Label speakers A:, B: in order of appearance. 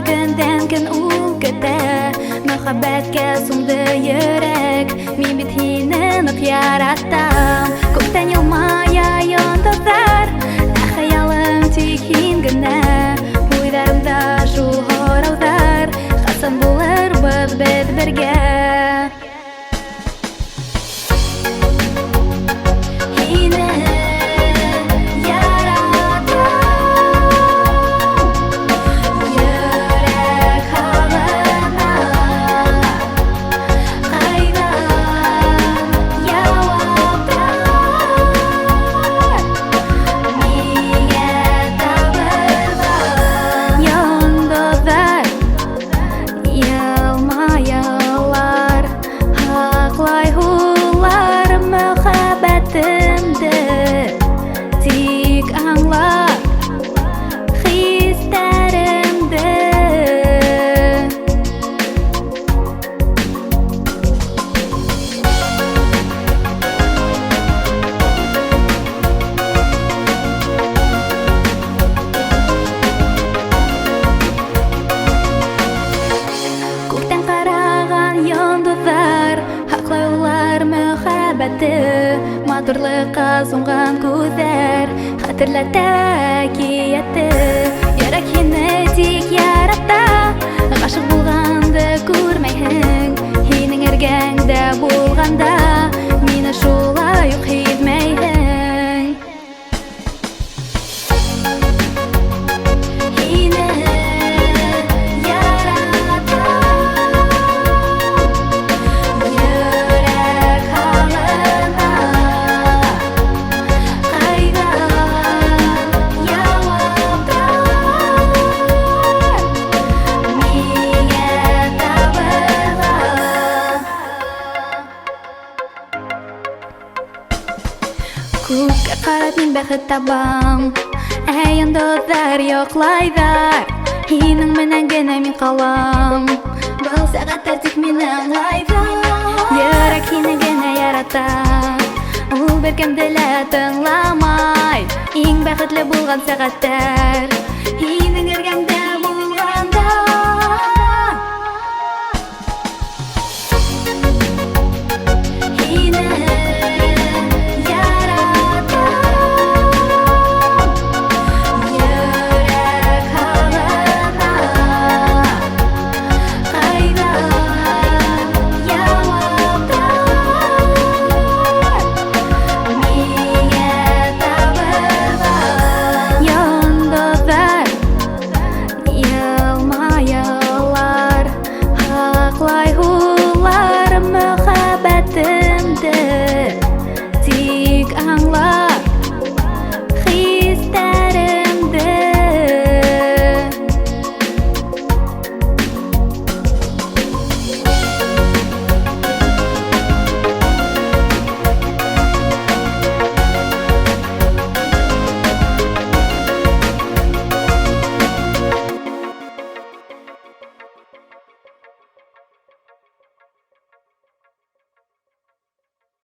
A: Күнден күн ул көтә Мәхәббәткә сумды йөрәк Мин бит һине нык яратам Күктән елмая йондызлар Ә хыялым тик һин генә Уйларымда шул һораулар Кайчан булырбыз без бергә Матурлыкка сунган күзләр Хәтерләтә әкиятте Йөрәк һине тик ярата Гашык булганды күрмәйһең Һинең эргәңдә булганда Мине шулай ук һизмәйһең Күккә карап мин бәхет табам Ә йондызлар йоклайҙар Һинең менән генә мин калам Был сәғәттәр тик мине аңлайҙар Йөрәк һине генә ярата Ул беркемде лә тыңламай Иң бәхетле булган сәғәттәр Һинең эргәңдә